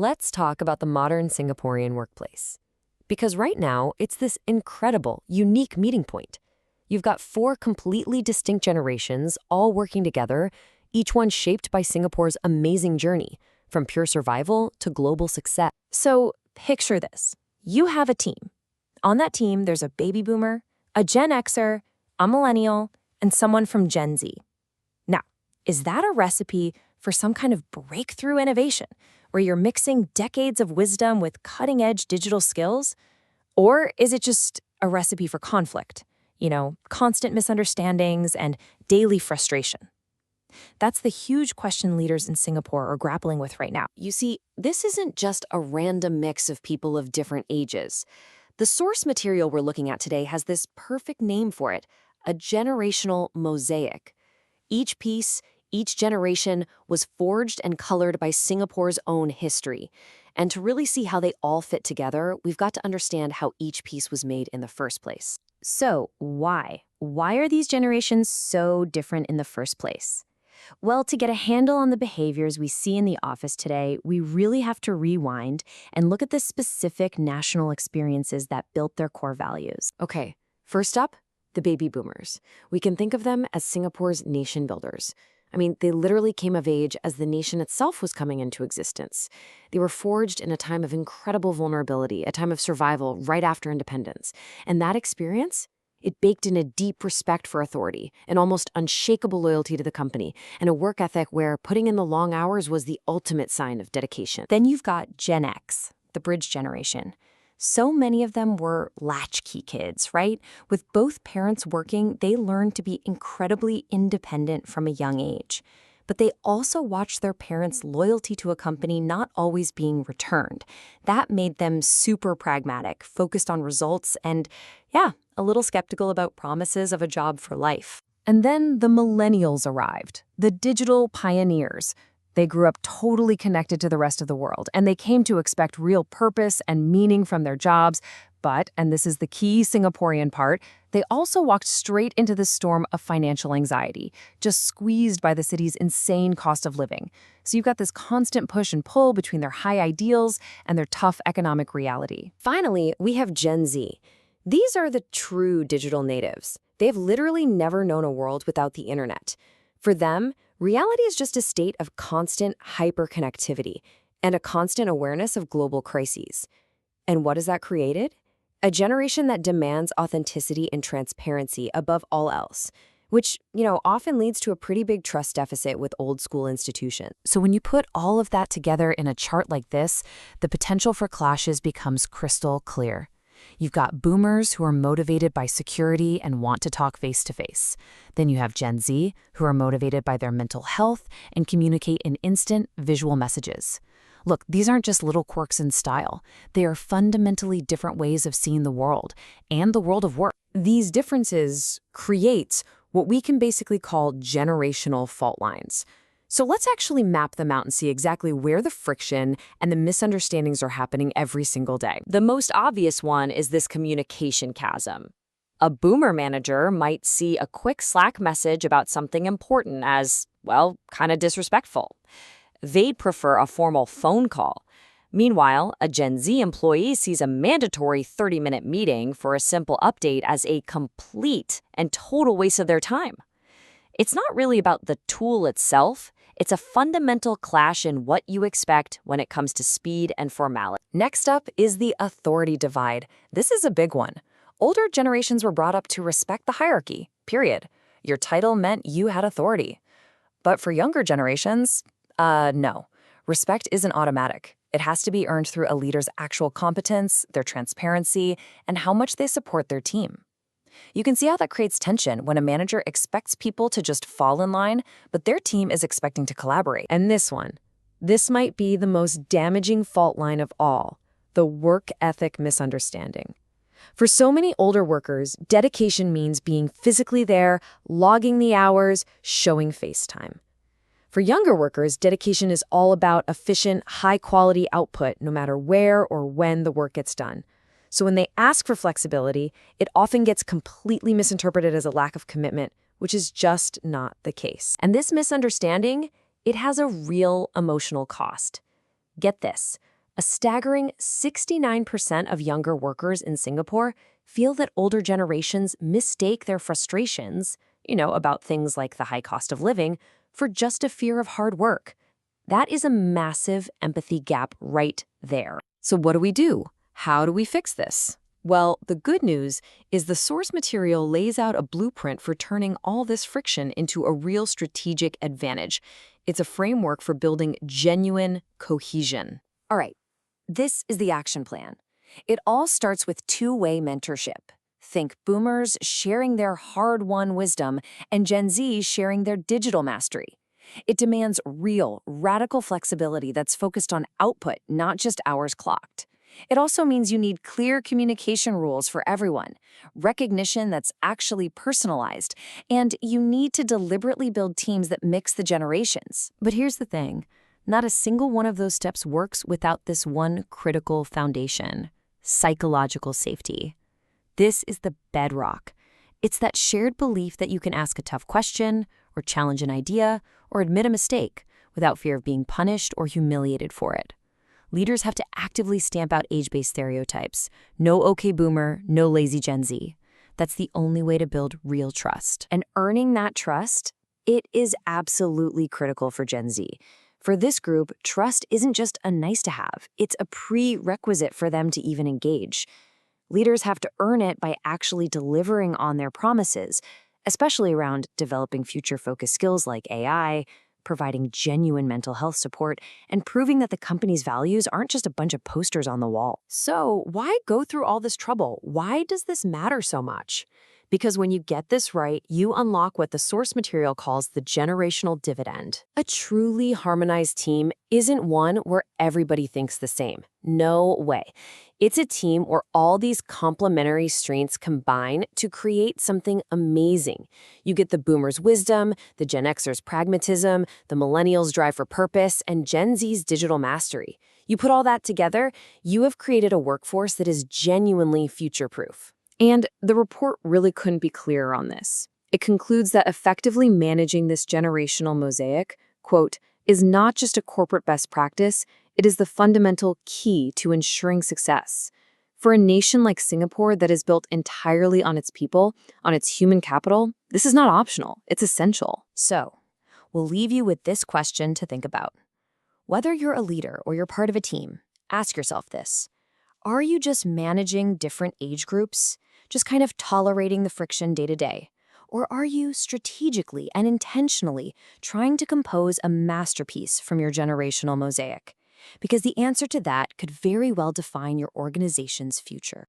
let's talk about the modern Singaporean workplace. Because right now, it's this incredible, unique meeting point. You've got four completely distinct generations all working together, each one shaped by Singapore's amazing journey, from pure survival to global success. So picture this. You have a team. On that team, there's a baby boomer, a Gen Xer, a millennial, and someone from Gen Z. Now, is that a recipe for some kind of breakthrough innovation, where you're mixing decades of wisdom with cutting-edge digital skills? Or is it just a recipe for conflict? Constant misunderstandings and daily frustration. That's the huge question leaders in Singapore are grappling with right now. You see, this isn't just a random mix of people of different ages. The source material we're looking at today has this perfect name for it, a generational mosaic. Each piece, each generation was forged and colored by Singapore's own history. And to really see how they all fit together, we've got to understand how each piece was made in the first place. So why? Why are these generations so different in the first place? Well, to get a handle on the behaviors we see in the office today, we really have to rewind and look at the specific national experiences that built their core values. Okay, first up, the baby boomers. We can think of them as Singapore's nation builders. I mean, they literally came of age as the nation itself was coming into existence. They were forged in a time of incredible vulnerability, a time of survival right after independence. And that experience, it baked in a deep respect for authority, an almost unshakable loyalty to the company, and a work ethic where putting in the long hours was the ultimate sign of dedication. Then you've got Gen X, the bridge generation. So many of them were latchkey kids, right? With both parents working, they learned to be incredibly independent from a young age. But they also watched their parents' loyalty to a company not always being returned. That made them super pragmatic, focused on results, and a little skeptical about promises of a job for life. And then the millennials arrived, the digital pioneers. They grew up totally connected to the rest of the world, and they came to expect real purpose and meaning from their jobs. But, and this is the key Singaporean part, they also walked straight into the storm of financial anxiety, just squeezed by the city's insane cost of living. So you've got this constant push and pull between their high ideals and their tough economic reality. Finally, we have Gen Z. These are the true digital natives. They've literally never known a world without the internet. For them, reality is just a state of constant hyperconnectivity and a constant awareness of global crises. And what has that created? A generation that demands authenticity and transparency above all else, which, often leads to a pretty big trust deficit with old school institutions. So when you put all of that together in a chart like this, the potential for clashes becomes crystal clear. You've got boomers who are motivated by security and want to talk face-to-face. Then you have Gen Z who are motivated by their mental health and communicate in instant visual messages. Look, these aren't just little quirks in style. They are fundamentally different ways of seeing the world and the world of work. These differences create what we can basically call generational fault lines. So let's actually map them out and see exactly where the friction and the misunderstandings are happening every single day. The most obvious one is this communication chasm. A boomer manager might see a quick Slack message about something important as, kind of disrespectful. They'd prefer a formal phone call. Meanwhile, a Gen Z employee sees a mandatory 30-minute meeting for a simple update as a complete and total waste of their time. It's not really about the tool itself. It's a fundamental clash in what you expect when it comes to speed and formality. Next up is the authority divide. This is a big one. Older generations were brought up to respect the hierarchy, period. Your title meant you had authority. But for younger generations, no. Respect isn't automatic. It has to be earned through a leader's actual competence, their transparency, and how much they support their team. You can see how that creates tension when a manager expects people to just fall in line, but their team is expecting to collaborate. And this might be the most damaging fault line of all, the work ethic misunderstanding. For so many older workers, dedication means being physically there, logging the hours, showing face time. For younger workers, dedication is all about efficient, high-quality output no matter where or when the work gets done. So when they ask for flexibility, it often gets completely misinterpreted as a lack of commitment, which is just not the case. And this misunderstanding, it has a real emotional cost. Get this. A staggering 69% of younger workers in Singapore feel that older generations mistake their frustrations, about things like the high cost of living, for just a fear of hard work. That is a massive empathy gap right there. So what do? How do we fix this? Well, the good news is the source material lays out a blueprint for turning all this friction into a real strategic advantage. It's a framework for building genuine cohesion. All right, this is the action plan. It all starts with two-way mentorship. Think boomers sharing their hard-won wisdom and Gen Z sharing their digital mastery. It demands real, radical flexibility that's focused on output, not just hours clocked. It also means you need clear communication rules for everyone, recognition that's actually personalized, and you need to deliberately build teams that mix the generations. But here's the thing. Not a single one of those steps works without this one critical foundation: psychological safety. This is the bedrock. It's that shared belief that you can ask a tough question, or challenge an idea, or admit a mistake without fear of being punished or humiliated for it. Leaders have to actively stamp out age-based stereotypes. No okay boomer, no lazy Gen Z. That's the only way to build real trust. And earning that trust, it is absolutely critical for Gen Z. For this group, trust isn't just a nice to have, it's a prerequisite for them to even engage. Leaders have to earn it by actually delivering on their promises, especially around developing future-focused skills like AI, providing genuine mental health support, and proving that the company's values aren't just a bunch of posters on the wall. So why go through all this trouble? Why does this matter so much? Because when you get this right, you unlock what the source material calls the generational dividend. A truly harmonized team isn't one where everybody thinks the same. No way. It's a team where all these complementary strengths combine to create something amazing. You get the boomers' wisdom, the Gen Xers' pragmatism, the millennials' drive for purpose, and Gen Z's digital mastery. You put all that together, you have created a workforce that is genuinely future-proof. And the report really couldn't be clearer on this. It concludes that effectively managing this generational mosaic, quote, is not just a corporate best practice, it is the fundamental key to ensuring success. For a nation like Singapore that is built entirely on its people, on its human capital, this is not optional, it's essential. So, we'll leave you with this question to think about. Whether you're a leader or you're part of a team, ask yourself this. Are you just managing different age groups? Just kind of tolerating the friction day to day? Or are you strategically and intentionally trying to compose a masterpiece from your generational mosaic? Because the answer to that could very well define your organization's future.